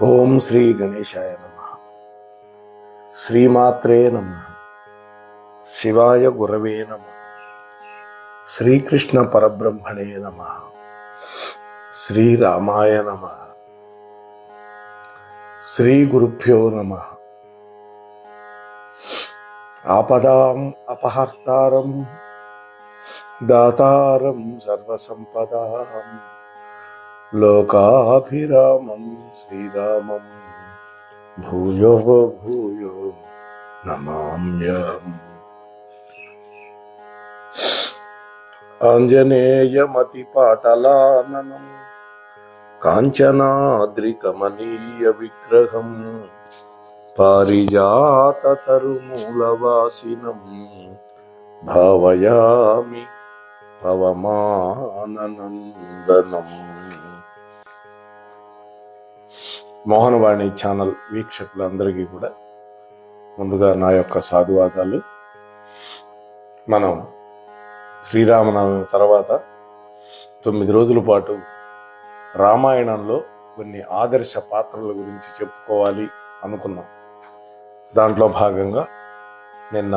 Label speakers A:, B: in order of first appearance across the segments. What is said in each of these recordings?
A: ఓం శ్రీ గణేశాయ నమః. శ్రీమాత్రే నమః. శివాయ గురవే నమః. శ్రీకృష్ణ పరబ్రహ్మణే నమః. శ్రీరామాయ నమః. శ్రీ గురుభ్యో నమః. ఆపదాం అపహర్తారం దాతారం సర్వసంపదాం లోకాభిరామం శ్రీరామం భూయో భూయో నమామ్యహం. ఆంజనేయమతిపాటలాననం కాంచనాద్రికమనీయ విగ్రహం పారిజాతతరుమూలవాసినం భావయామి పవమాననందనం. మోహనవాణి ఛానల్ వీక్షకులందరికీ కూడా ముందుగా నా యొక్క సాధువాదాలు. మనం శ్రీరామనవమి తర్వాత 9 రోజుల పాటు రామాయణంలో కొన్ని ఆదర్శ పాత్రల గురించి చెప్పుకోవాలి అనుకున్నాం. దాంట్లో భాగంగా నిన్న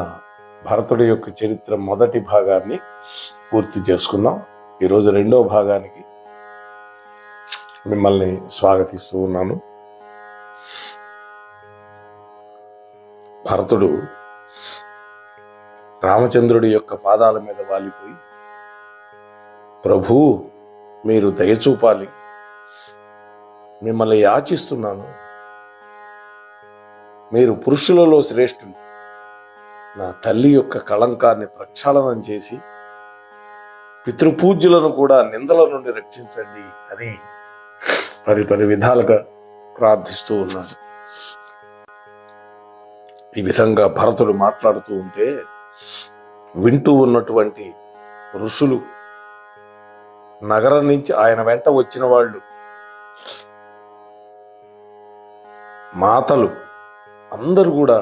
A: భరతుడి యొక్క చరిత్ర మొదటి భాగాన్ని పూర్తి చేసుకున్నాం. ఈరోజు రెండో భాగానికి మిమ్మల్ని స్వాగతిస్తూ ఉన్నాను. భరతుడు రామచంద్రుడి యొక్క పాదాల మీద వాలిపోయి, ప్రభూ మీరు దయచూపాలి, మిమ్మల్ని యాచిస్తున్నాను, మీరు పురుషులలో శ్రేష్ఠులు, నా తల్లి యొక్క కళంకాన్ని ప్రక్షాళనం చేసి పితృపూజ్యులను కూడా నిందల నుండి రక్షించండి అని పరి విధాలుగా ప్రార్థిస్తూ ఉన్నాడు. ఈ విధంగా భరతుడు మాట్లాడుతూ ఉంటే వింటూ ఉన్నటువంటి ఋషులు, నగరం నుంచి ఆయన వెంట వచ్చిన వాళ్ళు, మాతలు అందరూ కూడా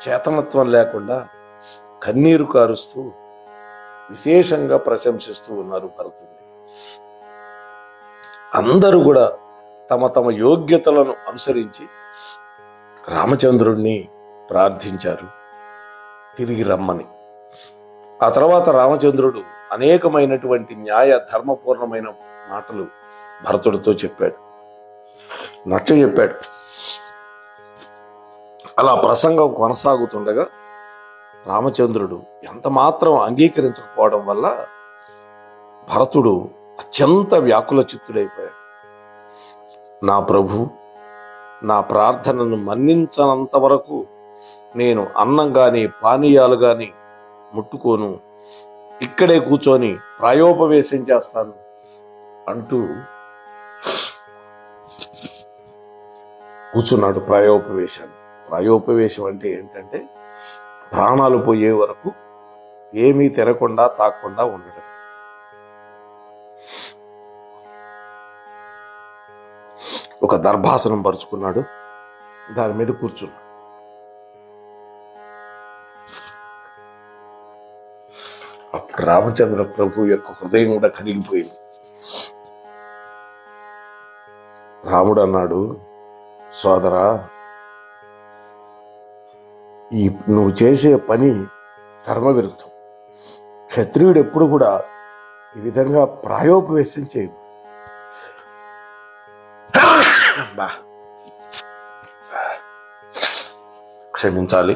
A: చేతనత్వం లేకుండా కన్నీరు కారుస్తూ విశేషంగా ప్రశంసిస్తూ ఉన్నారు భరతుడిని. అందరూ కూడా తమ తమ యోగ్యతలను అనుసరించి రామచంద్రుణ్ణి ప్రార్థించారు తిరిగి రమ్మని. ఆ తర్వాత రామచంద్రుడు అనేకమైనటువంటి న్యాయ ధర్మపూర్ణమైన మాటలు భరతుడితో చెప్పాడు, నచ్చజెప్పాడు. అలా ప్రసంగం కొనసాగుతుండగా రామచంద్రుడు ఎంత మాత్రం అంగీకరించకపోవడం వల్ల భరతుడు అత్యంత వ్యాకుల చిత్తుడైపోయాడు. నా ప్రభు నా ప్రార్థనను మన్నించనంత వరకు నేను అన్నం గాని పానీయాలు గాని ముట్టుకోను, ఇక్కడే కూర్చొని ప్రాయోపవేశం చేస్తాను అంటూ కూర్చున్నాడు. ప్రాయోపవేశం అంటే ఏంటంటే ప్రాణాలు పోయే వరకు ఏమీ తినకుండా తాకుండా ఉండడం. ఒక దర్భాసనం పరుచుకున్నాడు, దాని మీద కూర్చున్నాడు. అప్పుడు రామచంద్ర ప్రభు యొక్క హృదయం కూడా కరిగిపోయింది. రాముడు అన్నాడు, సోదరా, నువ్వు చేసే పని ధర్మవిరుద్ధం. క్షత్రియుడు ఎప్పుడు కూడా ఈ విధంగా ప్రాయోపవేశం చేయు. క్షమించాలి.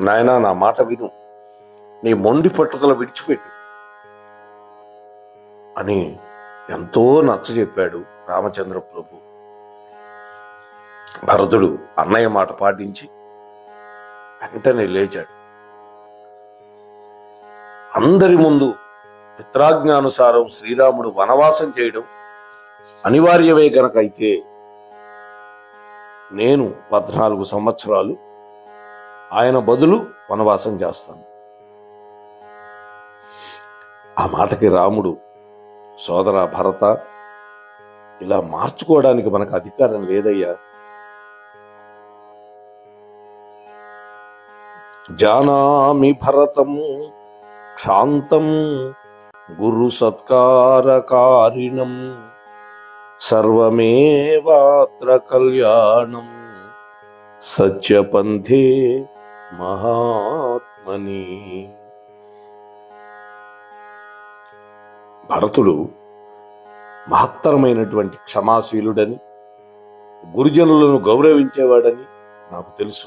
A: నాయనా, నా మాట విను, నీ మొండి పట్టుదల విడిచిపెట్టు అని ఎంతో నచ్చజెప్పాడు రామచంద్ర ప్రభు. భరతుడు అన్నయ్య మాట పాటించి వెంటనే లేచాడు. అందరి ముందు పిత్రాజ్ఞానుసారం శ్రీరాముడు వనవాసం చేయడం అనివార్యమే గనకైతే నేను 14 సంవత్సరాలు ఆయన బదులు వనవాసం చేస్తాను. ఆ మాటకి రాముడు, సోదరా భరత, ఇలా మార్చుకోవడానికి మనకు అధికారం లేదయ్యా. జానామి భరతం క్షాంతం గురు సత్కారకారిణం సర్వమేవాత్ర కళ్యాణం సత్యపంథే మహాత్మని. భరతుడు మహత్తరమైనటువంటి క్షమాశీలుడని, గురుజనులను గౌరవించేవాడని నాకు తెలుసు.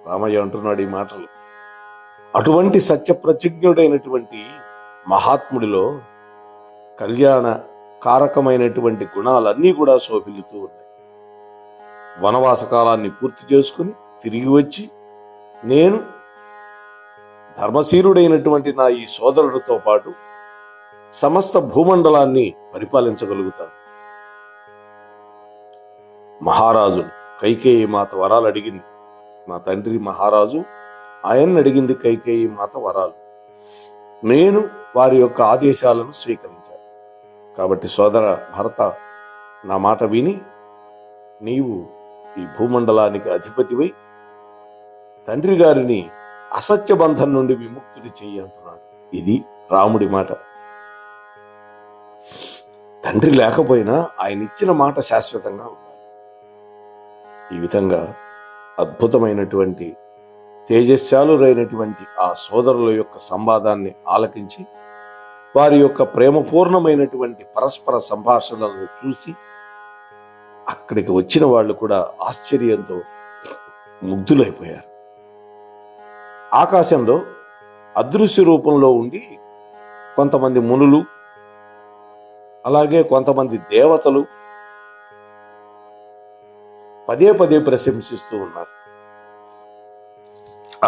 A: రామయ్య అంటున్నాడు ఈ మాటలు. అటువంటి సత్యప్రతిజ్ఞుడైనటువంటి మహాత్ముడిలో కళ్యాణ కారకమైనటువంటి గుణాలన్నీ కూడా శోభిల్లుతూ ఉన్నాయి. వనవాస కాలాన్ని పూర్తి చేసుకుని తిరిగి వచ్చి నేను ధర్మశీలుడైనటువంటి నా ఈ సోదరుడితో పాటు సమస్త భూమండలాన్ని పరిపాలించగలుగుతాను. మహారాజు కైకేయి మాత వరాలు అడిగింది. మా తండ్రి మహారాజు ఆయన్ని అడిగింది కైకేయి మాత వరాలు. నేను వారి యొక్క ఆదేశాలను స్వీకరించాను. కాబట్టి సోదర భరత, నా మాట విని నీవు ఈ భూమండలానికి అధిపతివై తండ్రి గారిని అసత్య బంధం నుండి విముక్తుడి చెయ్యి అంటున్నాడు. ఇది రాముడి మాట. తండ్రి లేకపోయినా ఆయన ఇచ్చిన మాట శాశ్వతంగా ఉండాలి. ఈ విధంగా అద్భుతమైనటువంటి తేజస్శాలురైనటువంటి ఆ సోదరుల యొక్క సంవాదాన్ని ఆలకించి వారి యొక్క ప్రేమపూర్ణమైనటువంటి పరస్పర సంభాషణలను చూసి అక్కడికి వచ్చిన వాళ్ళు కూడా ఆశ్చర్యంతో ముగ్ధులైపోయారు. ఆకాశంలో అదృశ్య రూపంలో ఉండి కొంతమంది మునులు, అలాగే కొంతమంది దేవతలు పదే పదే ప్రశంసిస్తూ ఉన్నారు.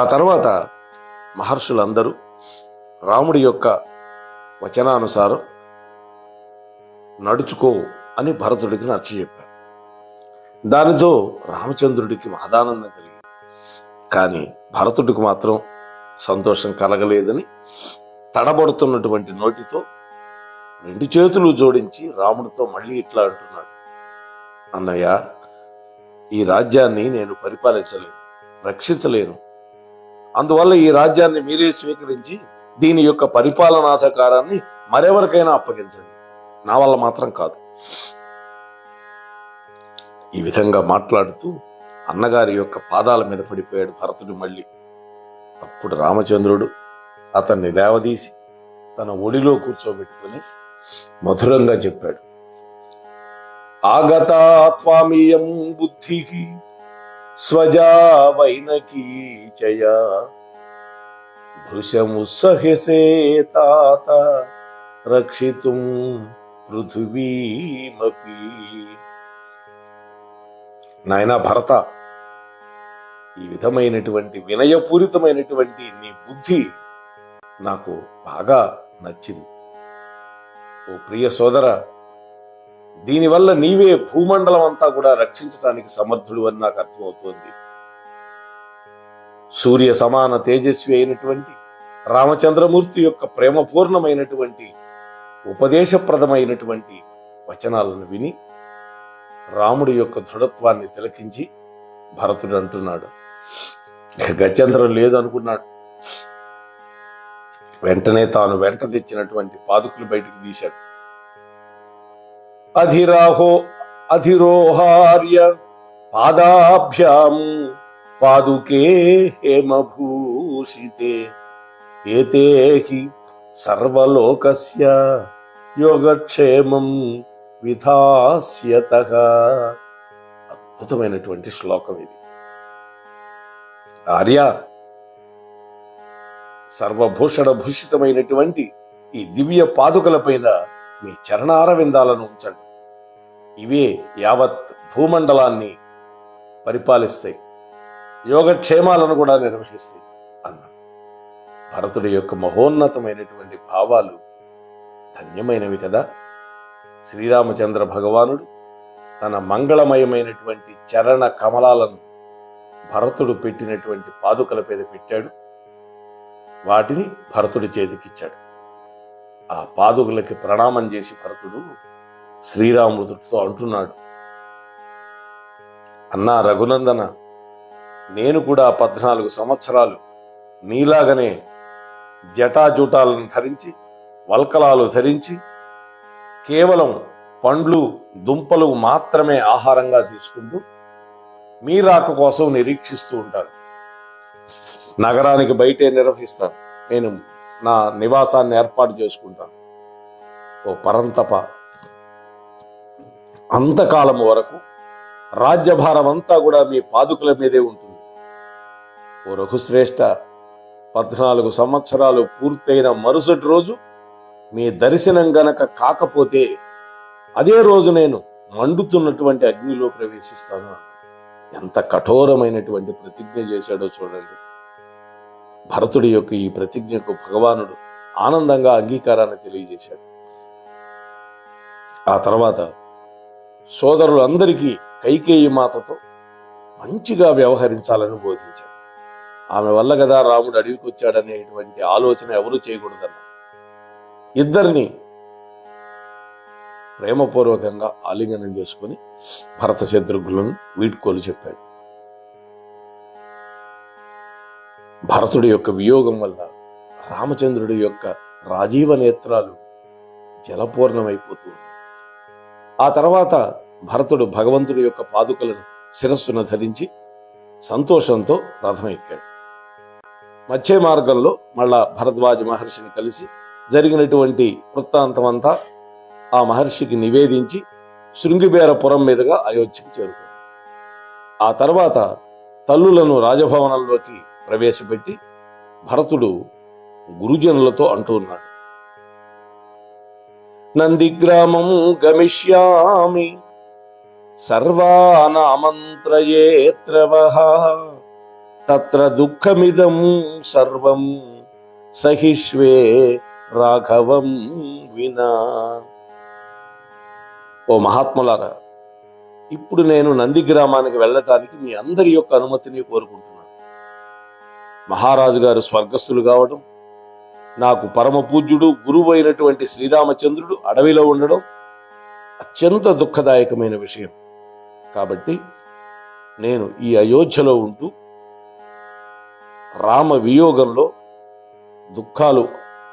A: ఆ తర్వాత మహర్షులందరూ రాముడి యొక్క వచనానుసారం నడుచుకో అని భరతుడికి నచ్చజెప్పారు. దానితో రామచంద్రుడికి మహదానందం కలిగింది. కానీ భరతుడికి మాత్రం సంతోషం కలగలేదని తడబడుతున్నటువంటి నోటితో 2 చేతులు జోడించి రాముడితో మళ్ళీ ఇట్లా అంటున్నాడు. అన్నయ్య, ఈ రాజ్యాన్ని నేను పరిపాలించలేను, రక్షించలేను. అందువల్ల ఈ రాజ్యాన్ని మీరే స్వీకరించి దీని యొక్క పరిపాలనాధికారాన్ని మరెవరికైనా అప్పగించండి, నా వల్ల మాత్రం కాదు. ఈ విధంగా మాట్లాడుతూ అన్నగారి యొక్క పాదాల మీద పడిపోయాడు భరతుడు మళ్ళీ. అప్పుడు రామచంద్రుడు అతన్ని లేవదీసి తన ఒడిలో కూర్చోబెట్టుకుని మధురంగా చెప్పాడు. ఆగతా త్వామియం బుద్ధి స్వజా వైనకీచయ భృశముసహ్యసే తాత రక్షితుం పృథివీమపి. నాయనా భరత, ఈ విధమైనటువంటి వినయపూరితమైనటువంటి నీ బుద్ధి నాకు బాగా నచ్చింది. ఓ ప్రియ సోదర, దీనివల్ల నీవే భూమండలం అంతా కూడా రక్షించడానికి సమర్థుడు అని నాకు అర్థమవుతోంది. సూర్య సమాన తేజస్వి అయినటువంటి రామచంద్రమూర్తి యొక్క ప్రేమపూర్ణమైనటువంటి ఉపదేశప్రదమైనటువంటి వచనాలను విని రాముడి యొక్క దృఢత్వాన్ని తిలకించి భరతుడు అంటున్నాడు, గత్యంతరం లేదు అనుకున్నాడు. వెంటనే తాను వెంట తెచ్చినటువంటి పాదుకులు బయటికి తీశాడు. అధిరోహార్య పాదాభ్యాం పాదుకే హేమభూషితే ఏతే హి సర్వలోకస్య యోగక్షేమం విధాస్యతః. అద్భుతమైనటువంటి శ్లోకం ఇది. ఆర్య, సర్వభూషణ భూషితమైనటువంటి ఈ దివ్య పాదుకల పైన మీ చరణారవిందాలను ఉంచండి. ఇవే యావత్ భూమండలాన్ని పరిపాలిస్తాయి, యోగక్షేమాలను కూడా నిర్వహిస్తాయి అన్నాడు. భరతుడి యొక్క మహోన్నతమైనటువంటి భావాలు ధన్యమైనవి కదా. శ్రీరామచంద్ర భగవానుడు తన మంగళమయమైనటువంటి చరణ కమలాలను భరతుడు పెట్టినటువంటి పాదుకల మీద పెట్టాడు. వాటిని భరతుడి చేతికిచ్చాడు. ఆ పాదుకులకి ప్రణామం చేసి భరతుడు శ్రీరాముడితో అంటున్నాడు, అన్నా రఘునందన, నేను కూడా 14 సంవత్సరాలు నీలాగనే జటాజూటాలను ధరించి వల్కలాలు ధరించి కేవలం పండ్లు దుంపలు మాత్రమే ఆహారంగా తీసుకుంటూ మీ రాక కోసం నిరీక్షిస్తూ ఉంటాను. నగరానికి బయటే నిర్వహిస్తాను. నేను నా నివాసాన్ని ఏర్పాటు చేసుకుంటాను. ఓ పరంతప, అంతకాలం వరకు రాజ్యభారం అంతా కూడా మీ పాదుకుల మీదే ఉంటుంది. ఓ రఘుశ్రేష్ఠ, 14 సంవత్సరాలు పూర్తయిన మరుసటి రోజు మీ దర్శనం గనక కాకపోతే అదే రోజు నేను మండుతున్నటువంటి అగ్నిలో ప్రవేశిస్తాను. ఎంత కఠోరమైనటువంటి ప్రతిజ్ఞ చేశాడో చూడండి. భరతుడి యొక్క ఈ ప్రతిజ్ఞకు భగవానుడు ఆనందంగా అంగీకారాన్ని తెలియజేశాడు. ఆ తర్వాత సోదరులందరికీ కైకేయి మాతతో మంచిగా వ్యవహరించాలని బోధించాడు. ఆమె వల్ల కదా రాముడు అడవికి వచ్చాడనేటువంటి ఆలోచన ఎవరూ చేయకూడదన్నారు. ఇద్దరిని ప్రేమపూర్వకంగా ఆలింగనం చేసుకుని భరత శత్రుఘ్నులను వీడ్కోలు చెప్పాడు. భరతుడి యొక్క వియోగం వల్ల రామచంద్రుడి యొక్క రాజీవ నేత్రాలు జలపూర్ణమైపోతూ ఉన్నాయి. ఆ తర్వాత భరతుడు భగవంతుడి యొక్క పాదుకలను శిరస్సున ధరించి సంతోషంతో రథం ఎక్కాడు. మధ్య మార్గంలో మళ్ళా భరద్వాజ మహర్షిని కలిసి జరిగినటువంటి వృత్తాంతం అంతా ఆ మహర్షికి నివేదించి శృంగిబేరపురం మీదుగా అయోధ్యకు చేరుకున్నాడు. ఆ తర్వాత తల్లులను రాజభవనంలోకి ప్రవేశపెట్టి భరతుడు గురుజనులతో అంటూ ఉన్నాడు, నందిగ్రామం గమిష్యామి సర్వానామంత్రయేత్రవః తత్ర దుఃఖమిదం సర్వం సహిష్వే రాఘవం వినా. ఓ మహాత్ములారా, ఇప్పుడు నేను నందిగ్రామానికి వెళ్ళటానికి మీ అందరి యొక్క అనుమతిని కోరుకుంటున్నాను. మహారాజు గారు స్వర్గస్థులు కావడం, నాకు పరమ పూజ్యుడు గురువు అయినటువంటి శ్రీరామచంద్రుడు అడవిలో ఉండడం అత్యంత దుఃఖదాయకమైన విషయం. కాబట్టి నేను ఈ అయోధ్యలో ఉంటూ రామ వియోగంలో దుఃఖాలు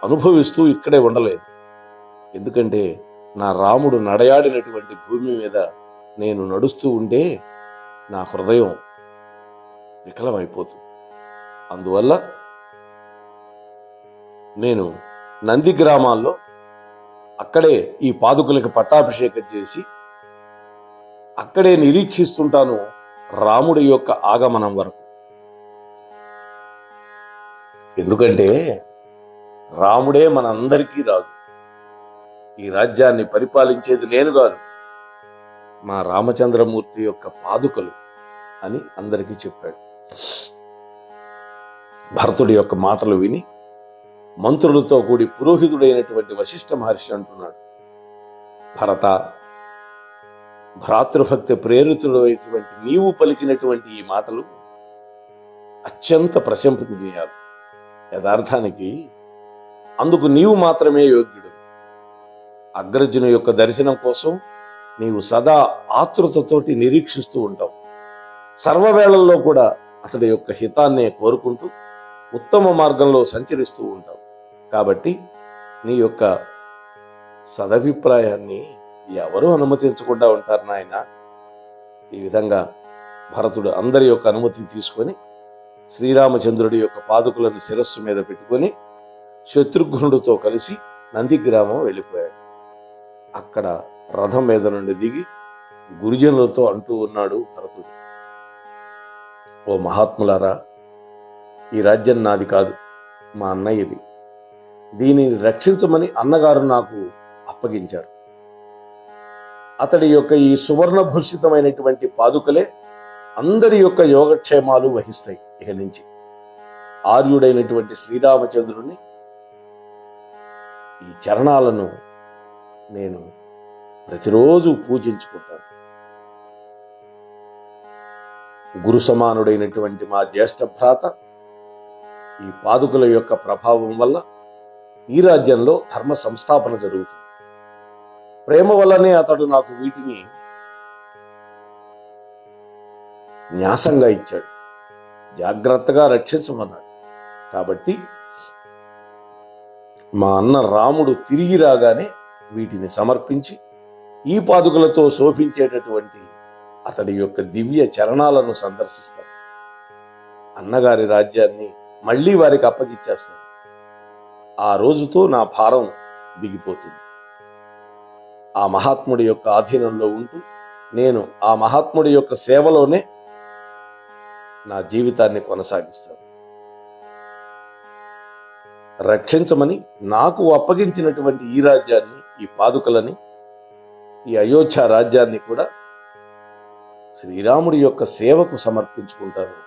A: అనుభవిస్తూ ఇక్కడే ఉండలేదు. ఎందుకంటే నా రాముడు నడయాడినటువంటి భూమి మీద నేను నడుస్తూ ఉంటే నా హృదయం వికలమైపోతుంది. అందువల్ల నేను నంది గ్రామాల్లో అక్కడే ఈ పాదుకులకు పట్టాభిషేకం చేసి అక్కడే నిరీక్షిస్తుంటాను రాముడి యొక్క ఆగమనం వరకు. ఎందుకంటే రాముడే మనందరికీ రాజు. ఈ రాజ్యాన్ని పరిపాలించేది నేను కాదు, మా రామచంద్రమూర్తి యొక్క పాదుకలు అని అందరికీ చెప్పాడు. భరతుడి యొక్క మాటలు విని మంత్రులతో కూడి పురోహితుడైనటువంటి వశిష్ఠ మహర్షి అంటున్నాడు, భరత, భ్రాతృభక్తి ప్రేరితుడైనటువంటి నీవు పలికినటువంటి ఈ మాటలు అత్యంత ప్రశంసించేయాలి. యథార్థానికి అందుకు నీవు మాత్రమే యోగ్యుడు. అగ్రజుని యొక్క దర్శనం కోసం నీవు సదా ఆతృతతోటి నిరీక్షిస్తూ ఉంటావు. సర్వవేళల్లో కూడా అతడి యొక్క హితాన్నే కోరుకుంటూ ఉత్తమ మార్గంలో సంచరిస్తూ ఉంటావు. కాబట్టి నీ యొక్క సదభిప్రాయాన్ని ఎవరూ అనుమతించకుండా ఉంటారు నాయన. ఈ విధంగా భరతుడు అందరి యొక్క అనుమతి తీసుకొని శ్రీరామచంద్రుడి యొక్క పాదుకులను శిరస్సు మీద పెట్టుకొని శత్రుఘ్నుడితో కలిసి నందిగ్రామం వెళ్ళిపోయాడు. అక్కడ రథం మీద నుండి దిగి గురుజనులతో అంటూ ఉన్నాడు భరతుడు, ఓ మహాత్ములారా, ఈ రాజ్యం నాది కాదు, మా అన్నయ్యది. దీనిని రక్షించమని అన్నగారు నాకు అప్పగించారు. అతడి యొక్క ఈ సువర్ణభూషితమైనటువంటి పాదుకలే అందరి యొక్క యోగక్షేమాలు వహిస్తాయి. ఇక నుంచి ఆర్యుడైనటువంటి శ్రీరామచంద్రుని ఈ చరణాలను నేను ప్రతిరోజు పూజించుకుంటాను. గురు సమానుడైనటువంటి మా జ్యేష్ఠ భ్రాత ఈ పాదుకల యొక్క ప్రభావం వల్ల ఈ రాజ్యంలో ధర్మ సంస్థాపన జరుగుతుంది. ప్రేమ వల్లనే అతడు నాకు వీటిని న్యాసంగా ఇచ్చాడు, జాగ్రత్తగా రక్షించమన్నాడు. కాబట్టి మా అన్న రాముడు తిరిగి రాగానే వీటిని సమర్పించి ఈ పాదుకలతో శోభించేటటువంటి అతడి యొక్క దివ్య చరణాలను సందర్శిస్తాడు. అన్నగారి రాజ్యాన్ని మళ్ళీ వారికి అప్పగిచ్చేస్తాను. ఆ రోజుతో నా భారం దిగిపోతుంది. ఆ మహాత్ముడి యొక్క ఆధీనంలో ఉంటూ నేను ఆ మహాత్ముడి యొక్క సేవలోనే నా జీవితాన్ని కొనసాగిస్తాను. రక్షించమని నాకు అప్పగించినటువంటి ఈ రాజ్యాన్ని, ఈ పాదుకలని, ఈ అయోధ్య రాజ్యాన్ని కూడా శ్రీరాముడి యొక్క సేవకు సమర్పించుకుంటాను.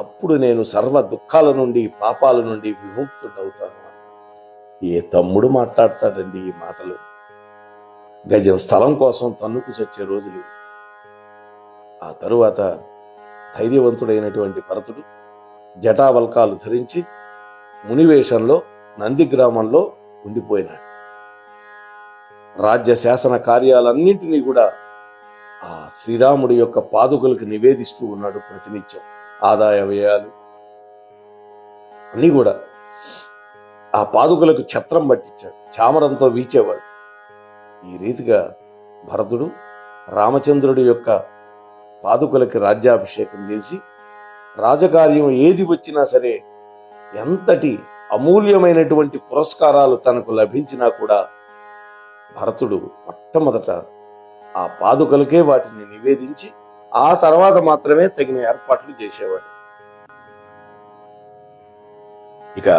A: అప్పుడు నేను సర్వ దుఃఖాల నుండి, పాపాల నుండి విముక్తుడవుతాను. ఏ తమ్ముడు మాట్లాడతాడండి ఈ మాటలు? గజం స్థలం కోసం తన్నుకు చచ్చే రోజులు. ఆ తరువాత ధైర్యవంతుడైనటువంటి భరతుడు జటావల్కాలు ధరించి మునివేషంలో నందిగ్రామంలో ఉండిపోయినాడు. రాజ్య శాసన కార్యాలన్నింటినీ కూడా ఆ శ్రీరాముడి యొక్క పాదుకలకు నివేదిస్తూ ఉన్నాడు. ప్రతినిత్యం ఆదాయ వ్యయాలు అన్నీ కూడా ఆ పాదుకలకు ఛత్రం పట్టించాడు, చామరంతో వీచేవాడు. ఈ రీతిగా భరతుడు రామచంద్రుడి యొక్క పాదుకలకి రాజ్యాభిషేకం చేసి, రాజకార్యం ఏది వచ్చినా సరే, ఎంతటి అమూల్యమైనటువంటి పురస్కారాలు తనకు లభించినా కూడా భరతుడు మొట్టమొదట ఆ పాదుకలకే వాటిని నివేదించి ఆ తర్వాత మాత్రమే తగిన ఏర్పాట్లు చేసేవాడు. ఇక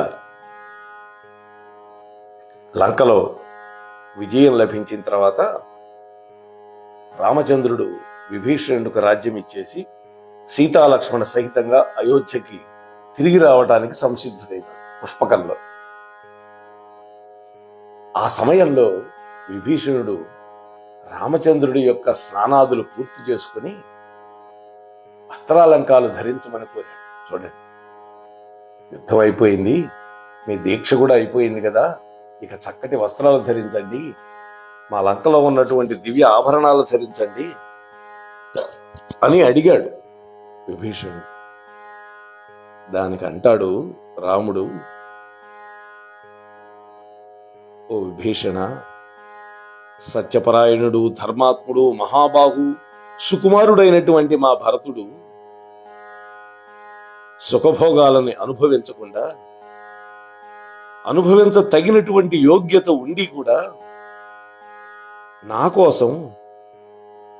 A: లంకలో విజయం లభించిన తర్వాత రామచంద్రుడు విభీషణుడికి రాజ్యం ఇచ్చేసి సీతాలక్ష్మణ సహితంగా అయోధ్యకి తిరిగి రావడానికి సంసిద్ధుడైనాడు పుష్పకంలో. ఆ సమయంలో విభీషణుడు రామచంద్రుడి యొక్క స్నానాదులు పూర్తి చేసుకుని వస్త్రాలంకాలు ధరించమని కోరాడు. చూడండి, యుద్ధం అయిపోయింది, మీ దీక్ష కూడా అయిపోయింది కదా, ఇక చక్కటి వస్త్రాలు ధరించండి, మా లంకలో ఉన్నటువంటి దివ్య ఆభరణాలు ధరించండి అని అడిగాడు విభీషణుడు. దానికి అంటాడు రాముడు, ఓ విభీషణ, సత్యపరాయణుడు, ధర్మాత్ముడు, మహాబాహు, సుకుమారుడైనటువంటి మా భరతుడు సుఖభోగాలని అనుభవించకుండా, అనుభవించతగినటువంటి యోగ్యత ఉండి కూడా నా కోసం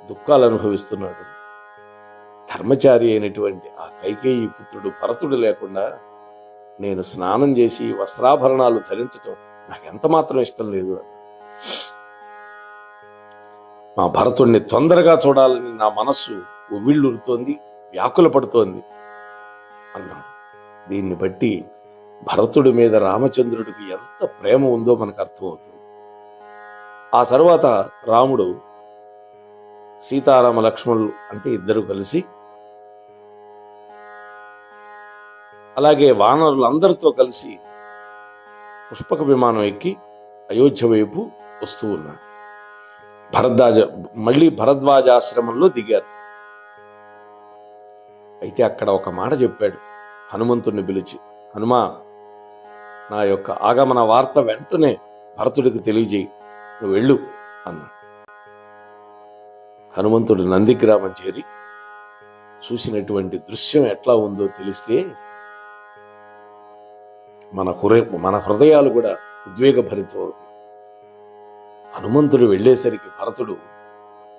A: దుఃఖాలు అనుభవిస్తున్నాడు. ధర్మచారి అయినటువంటి ఆ కైకేయి పుత్రుడు భరతుడు లేకుండా నేను స్నానం చేసి వస్త్రాభరణాలు ధరించటం నాకు ఎంత మాత్రం ఇష్టం లేదు. మా భరతుడిని తొందరగా చూడాలని నా మనస్సు ఉవ్విళ్ళూరుతోంది, వ్యాకుల పడుతోంది అన్నాడు. దీన్ని బట్టి భరతుడి మీద రామచంద్రుడికి ఎంత ప్రేమ ఉందో మనకు అర్థమవుతుంది. ఆ తర్వాత రాముడు సీతారామ లక్ష్మణులు అంటే ఇద్దరు కలిసి, అలాగే వానరులందరితో కలిసి పుష్పక విమానం ఎక్కి అయోధ్య వైపు వస్తూ ఉన్నాడు. మళ్ళీ భరద్వాజాశ్రమంలో దిగారు. అయితే అక్కడ ఒక మాట చెప్పాడు హనుమంతుడిని పిలిచి, హనుమా, నా యొక్క ఆగమన వార్త వెంటనే భరతుడికి తెలియజేయి, నువ్వు వెళ్ళు అన్నాడు. హనుమంతుడు నందిగ్రామం చేరి చూసినటువంటి దృశ్యం ఎట్లా ఉందో తెలిస్తే మన హృదయాలు కూడా ఉద్వేగభరితం అవుతాయి. హనుమంతుడు వెళ్ళేసరికి భరతుడు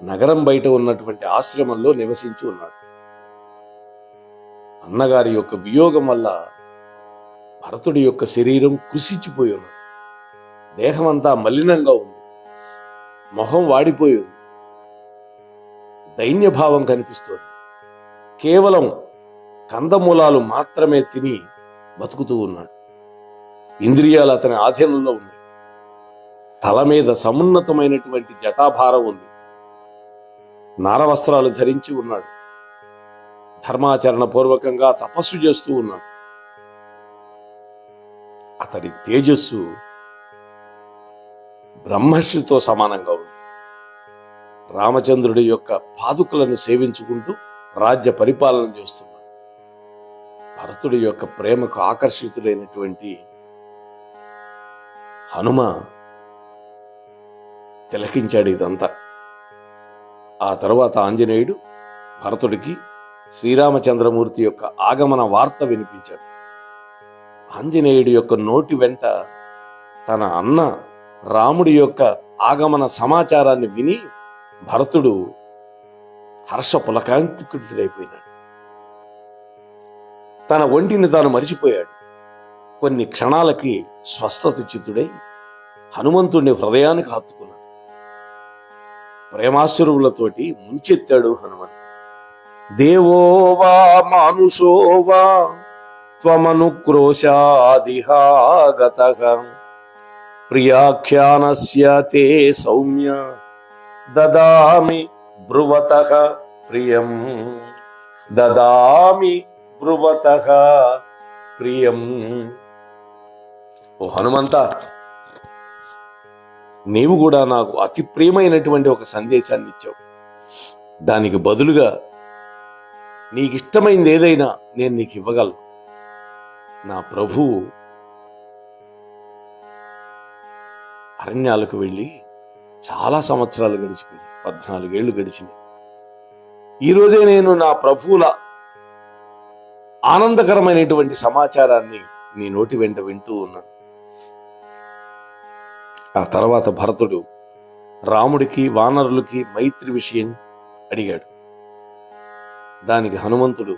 A: నగరం బయట ఉన్నటువంటి ఆశ్రమంలో నివసించి ఉన్నాడు. అన్నగారి యొక్క వియోగం వల్ల భరతుడి యొక్క శరీరం కుసించిపోయి ఉన్నది. దేహం అంతా మలినంగా ఉంది, మొహం వాడిపోయి ఉంది, దైన్యభావం కనిపిస్తోంది. కేవలం కందమూలాలు మాత్రమే తిని బతుకుతూ ఉన్నాడు. ఇంద్రియాలు అతని ఆధీనంలో ఉన్నాయి. తల మీద సమున్నతమైనటువంటి జటాభారం ఉంది. నారవస్త్రాలు ధరించి ఉన్నాడు. ధర్మాచరణ పూర్వకంగా తపస్సు చేస్తూ ఉన్నాడు. అతడి తేజస్సు బ్రహ్మర్షితో సమానంగా ఉంది. రామచంద్రుడి యొక్క పాదుకలను సేవించుకుంటూ రాజ్య పరిపాలన చేస్తున్నాడు. భరతుడి యొక్క ప్రేమకు ఆకర్షితుడైనటువంటి హనుమ తిలకించాడు ఇదంతా. ఆ తర్వాత ఆంజనేయుడు భరతుడికి శ్రీరామచంద్రమూర్తి యొక్క ఆగమన వార్త వినిపించాడు. ఆంజనేయుడి యొక్క నోటి వెంట తన అన్న రాముడి యొక్క ఆగమన సమాచారాన్ని విని భరతుడు హర్ష పులకాంతికుడిదైపోయినాడు. తన ఒంటిని తాను మరిచిపోయాడు. కొన్ని క్షణాలకి స్వస్థత చిత్తుడై హనుమంతుడిని హృదయానికి హత్తుకున్నాడు. ప్రేమాశ్రువులతోటి ముంచెత్తాడు హనుమంతుడు. దేవోవా మానుషోవా త్వమనుక్రోశాదిహాగతః ప్రియాఖ్యానస్య తే సౌమ్య దదామి బ్రువతః ప్రియం దదామి బ్రువతః ప్రియం. ఓ హనుమంత, నీవు కూడా నాకు అతి ప్రియమైనటువంటి ఒక సందేశాన్ని ఇచ్చావు. దానికి బదులుగా నీకు ఇష్టమైంది ఏదైనా నేను నీకు ఇవ్వగలను. నా ప్రభువు అరణ్యాలకు వెళ్ళి చాలా సంవత్సరాలు గడిచిపోయింది. 14 ఏళ్ళు గడిచినాయి. ఈరోజే నేను నా ప్రభువుల ఆనందకరమైనటువంటి సమాచారాన్ని నీ నోటి వెంట వింటూ ఉన్నాను. ఆ తర్వాత భరతుడు రాముడికి వానరులకి మైత్రి విషయం అడిగాడు. దానికి హనుమంతుడు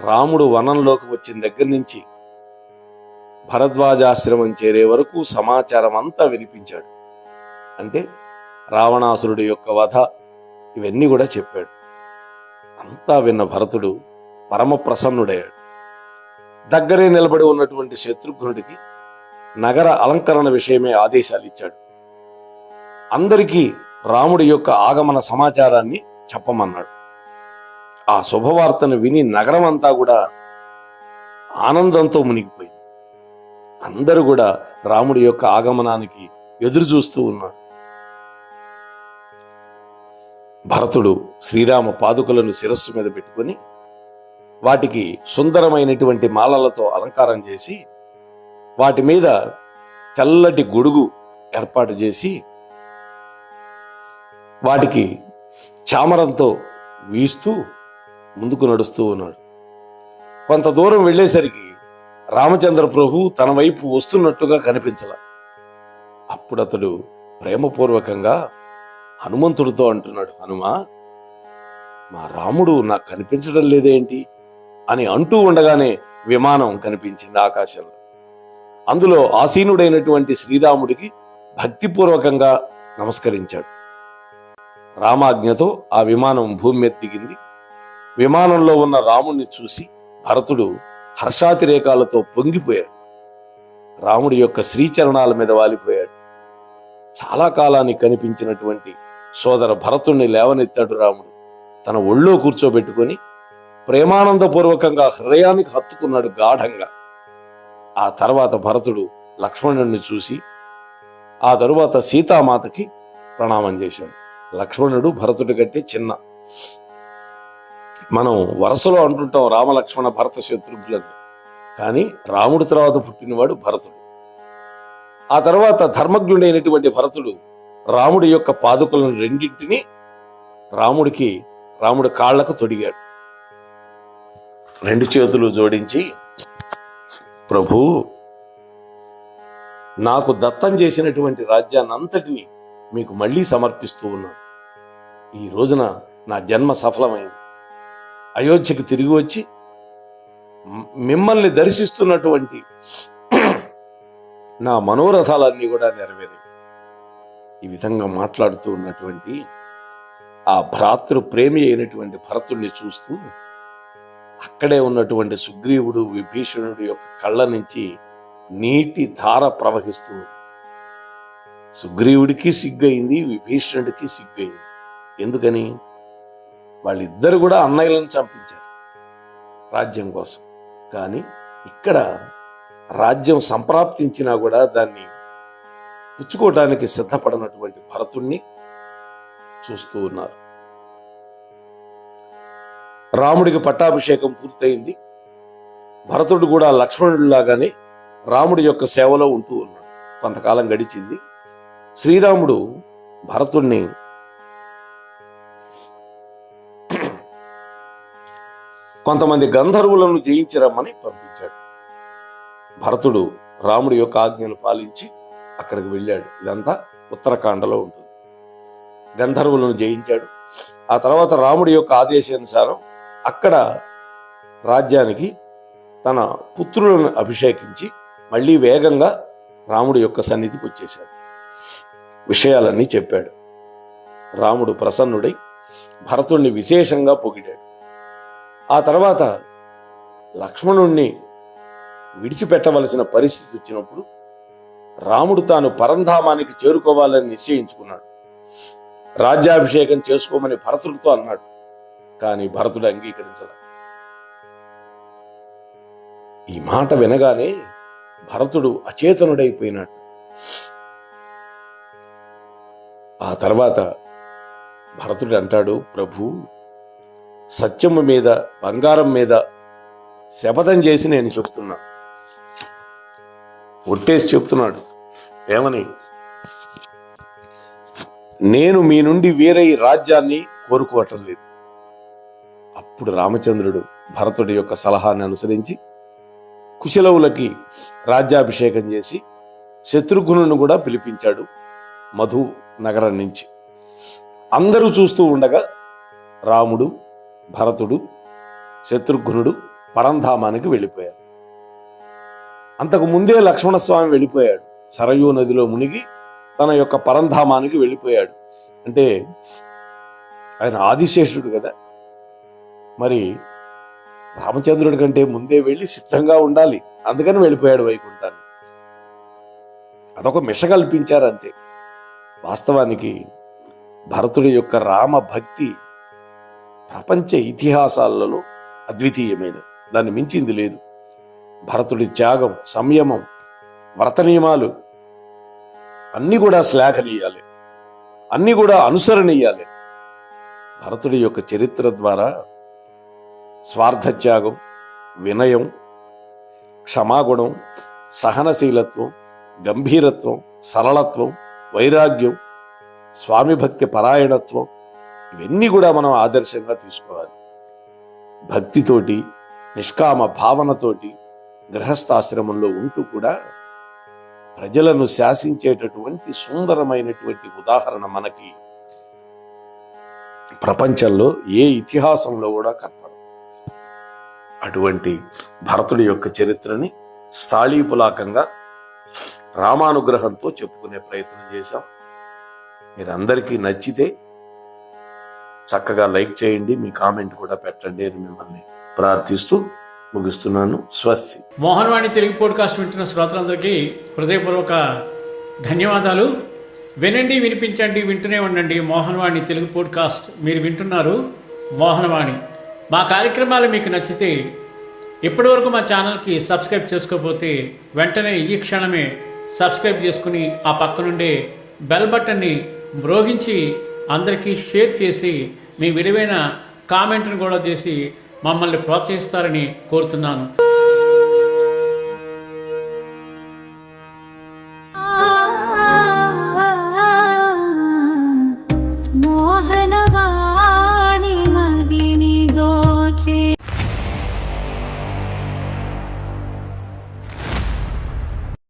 A: రాముడు వనంలోకి వచ్చిన దగ్గర నుంచి భరద్వాజాశ్రమం చేరే వరకు సమాచారం అంతా వినిపించాడు. అంటే రావణాసురుడి యొక్క వధ ఇవన్నీ కూడా చెప్పాడు. అంతా విన్న భరతుడు పరమ ప్రసన్నుడయ్యాడు. దగ్గరే నిలబడి ఉన్నటువంటి శత్రుఘ్నుడికి నగర అలంకరణ విషయమే ఆదేశాలు ఇచ్చాడు. అందరికీ రాముడి యొక్క ఆగమన సమాచారాన్ని చెప్పమన్నాడు. ఆ శుభవార్తను విని నగరం అంతా కూడా ఆనందంతో మునిగిపోయింది. అందరూ కూడా రాముడి యొక్క ఆగమనానికి ఎదురు చూస్తూ ఉన్నాడు. భరతుడు శ్రీరామ పాదుకలను శిరస్సు మీద పెట్టుకొని వాటికి సుందరమైనటువంటి మాలలతో అలంకారం చేసి వాటి మీద తెల్లటి గొడుగు ఏర్పాటు చేసి వాటికి చామరంతో వీస్తూ ముందుకు నడుస్తూ ఉన్నాడు. కొంత దూరం వెళ్ళేసరికి రామచంద్ర ప్రభు తన వైపు వస్తున్నట్టుగా కనిపించల. అప్పుడు అతడు ప్రేమపూర్వకంగా హనుమంతుడితో అంటున్నాడు, హనుమా, మా రాముడు నాకు కనిపించడం లేదేంటి అని అంటూ ఉండగానే విమానం కనిపించింది ఆకాశంలో. అందులో ఆసీనుడైనటువంటి శ్రీరాముడికి భక్తిపూర్వకంగా నమస్కరించాడు. రామాజ్ఞతో ఆ విమానం భూమి మీద దిగింది. విమానంలో ఉన్న రాముణ్ణి చూసి భరతుడు హర్షాతిరేకాలతో పొంగిపోయాడు. రాముడి యొక్క శ్రీచరణాల మీద వాలిపోయాడు. చాలా కాలానికి కనిపించినటువంటి సోదర భరతుణ్ణి లేవనెత్తాడు రాముడు. తన ఒళ్ళో కూర్చోబెట్టుకొని ప్రేమానందపూర్వకంగా హృదయానికి హత్తుకున్నాడు గాఢంగా. ఆ తర్వాత భరతుడు లక్ష్మణుడిని చూసి ఆ తరువాత సీతామాతకి ప్రణామం చేశాడు. లక్ష్మణుడు భరతుడి కంటే చిన్న. మనం వరుసలో అంటుంటాం రామలక్ష్మణ భరత శత్రుఘ్నులని, కానీ రాముడి తర్వాత పుట్టినవాడు భరతుడు. ఆ తర్వాత ధర్మజ్ఞుడైనటువంటి భరతుడు రాముడి యొక్క పాదుకలను రెండింటినీ రాముడి కాళ్లకు తొడిగాడు. 2 చేతులు జోడించి, ప్రభు, నాకు దత్తం చేసినటువంటి రాజ్యాన్ని అంతటినీ మీకు మళ్ళీ సమర్పిస్తూ ఉన్నాను. ఈ రోజున నా జన్మ సఫలమైంది. అయోధ్యకు తిరిగి వచ్చి మిమ్మల్ని దర్శిస్తున్నటువంటి నా మనోరథాలన్నీ కూడా నెరవేరాయి. ఈ విధంగా మాట్లాడుతూ ఉన్నటువంటి ఆ భ్రాతృ ప్రేమి అయినటువంటి భరతుడిని చూస్తూ అక్కడే ఉన్నటువంటి సుగ్రీవుడు విభీషణుడి యొక్క కళ్ళ నుంచి నీటి ధార ప్రవహిస్తూ, సుగ్రీవుడికి సిగ్గయింది, విభీషణుడికి సిగ్గయింది. ఎందుకని? వాళ్ళిద్దరు కూడా అన్నయ్యలను చంపించారు రాజ్యం కోసం. కానీ ఇక్కడ రాజ్యం సంప్రాప్తించినా కూడా దాన్ని పుచ్చుకోవడానికి సిద్ధపడినటువంటి భరతుణ్ణి చూస్తూ ఉన్నారు. రాముడికి పట్టాభిషేకం పూర్తయింది. భరతుడు కూడా లక్ష్మణుడిలాగానే రాముడి యొక్క సేవలో ఉంటూ ఉన్నాడు. కొంతకాలం గడిచింది. శ్రీరాముడు భరతుణ్ణి కొంతమంది గంధర్వులను జయించి రమ్మని పంపించాడు. భరతుడు రాముడి యొక్క ఆజ్ఞను పాలించి అక్కడికి వెళ్ళాడు. ఇదంతా ఉత్తరాఖండలో ఉంటుంది. గంధర్వులను జయించాడు. ఆ తర్వాత రాముడి యొక్క ఆదేశానుసారం అక్కడ రాజ్యానికి తన పుత్రులను అభిషేకించి మళ్ళీ వేగంగా రాముడి యొక్క సన్నిధికి వచ్చేశాడు. విషయాలన్నీ చెప్పాడు. రాముడు ప్రసన్నుడై భరతుణ్ణి విశేషంగా పొగిడాడు. ఆ తర్వాత లక్ష్మణుణ్ణి విడిచిపెట్టవలసిన పరిస్థితి వచ్చినప్పుడు రాముడు తాను పరంధామానికి చేరుకోవాలని నిశ్చయించుకున్నాడు. రాజ్యాభిషేకం చేసుకోమని భరతుడితో అన్నాడు. కానీ భరతుడు అంగీకరించలేదు. ఈ మాట వినగానే భరతుడు అచేతనుడైపోయినాడు. ఆ తర్వాత భరతుడు అంటాడు, ప్రభు, సత్యము మీద బంగారం మీద శపథం చేసి నేను చెప్తున్నా, ఒట్టేసి చెప్తున్నాడు. ఏమని? నేను మీ నుండి వేరే రాజ్యాన్ని కోరుకోవటం లేదు. అప్పుడు రామచంద్రుడు భరతుడి యొక్క సలహాన్ని అనుసరించి కుశలవులకి రాజ్యాభిషేకం చేసి శత్రుఘ్నును కూడా పిలిపించాడు మధు నగరం నుంచి. అందరూ చూస్తూ ఉండగా రాముడు, భరతుడు, శత్రుఘ్నుడు పరంధామానికి వెళ్ళిపోయారు. అంతకు ముందే లక్ష్మణస్వామి వెళ్ళిపోయాడు. సరయూ నదిలో మునిగి తన యొక్క పరంధామానికి వెళ్ళిపోయాడు. అంటే ఆయన ఆదిశేషుడు కదా, మరి రామచంద్రుడి కంటే ముందే వెళ్ళి సిద్ధంగా ఉండాలి. అందుకని వెళ్ళిపోయాడు వైకుంఠాన్ని. అదొక మిష కల్పించారు అంతే. వాస్తవానికి భరతుడి యొక్క రామ భక్తి ప్రపంచ ఇతిహాసాలలో అద్వితీయమైనది. దాన్ని మించింది లేదు. భరతుడి త్యాగం, సంయమం, వ్రత నియమాలు అన్నీ కూడా శ్లాఘనీయాలి, అన్నీ కూడా అనుసరణీయాలి. భరతుడి యొక్క చరిత్ర ద్వారా స్వార్థత్యాగం, వినయం, క్షమాగుణం, సహనశీలత్వం, గంభీరత్వం, సరళత్వం, వైరాగ్యం, స్వామి భక్తి పరాయణత్వం, ఇవన్నీ కూడా మనం ఆదర్శంగా తీసుకోవాలి. భక్తితోటి, నిష్కామ భావనతోటి గృహస్థాశ్రమంలో ఉంటూ కూడా ప్రజలను శాసించేటటువంటి సుందరమైనటువంటి ఉదాహరణ మనకి ప్రపంచంలో ఏ ఇతిహాసంలో కూడా కనపడదు. అటువంటి భరతుడి యొక్క చరిత్రని స్థాళీపులాకంగా రామానుగ్రహంతో చెప్పుకునే ప్రయత్నం చేశాం. మీరందరికీ నచ్చితే చక్కగా లైక్ చేయండి, మీ కామెంట్ కూడా పెట్టండి అని మిమ్మల్ని ప్రార్థిస్తూ ముగిస్తున్నాను. స్వస్తి.
B: మోహన్వాణి తెలుగు పోడ్కాస్ట్ వింటున్న శ్రోతలందరికీ హృదయపూర్వక ధన్యవాదాలు. వినండి, వినిపించండి, వింటూనే ఉండండి మోహన్వాణి తెలుగు పోడ్కాస్ట్. మీరు వింటున్నారు మోహన్వాణి. మా కార్యక్రమాలు మీకు నచ్చితే ఇప్పటివరకు మా ఛానల్కి సబ్స్క్రైబ్ చేసుకోకపోతే వెంటనే ఈ క్షణమే సబ్స్క్రైబ్ చేసుకుని ఆ పక్కనుండే బెల్ బటన్ని మ్రోగించి అందరికీ షేర్ చేసి మీ విలువైన కామెంట్ను కూడా చేసి మమ్మల్ని ప్రోత్సహిస్తారని కోరుతున్నాను.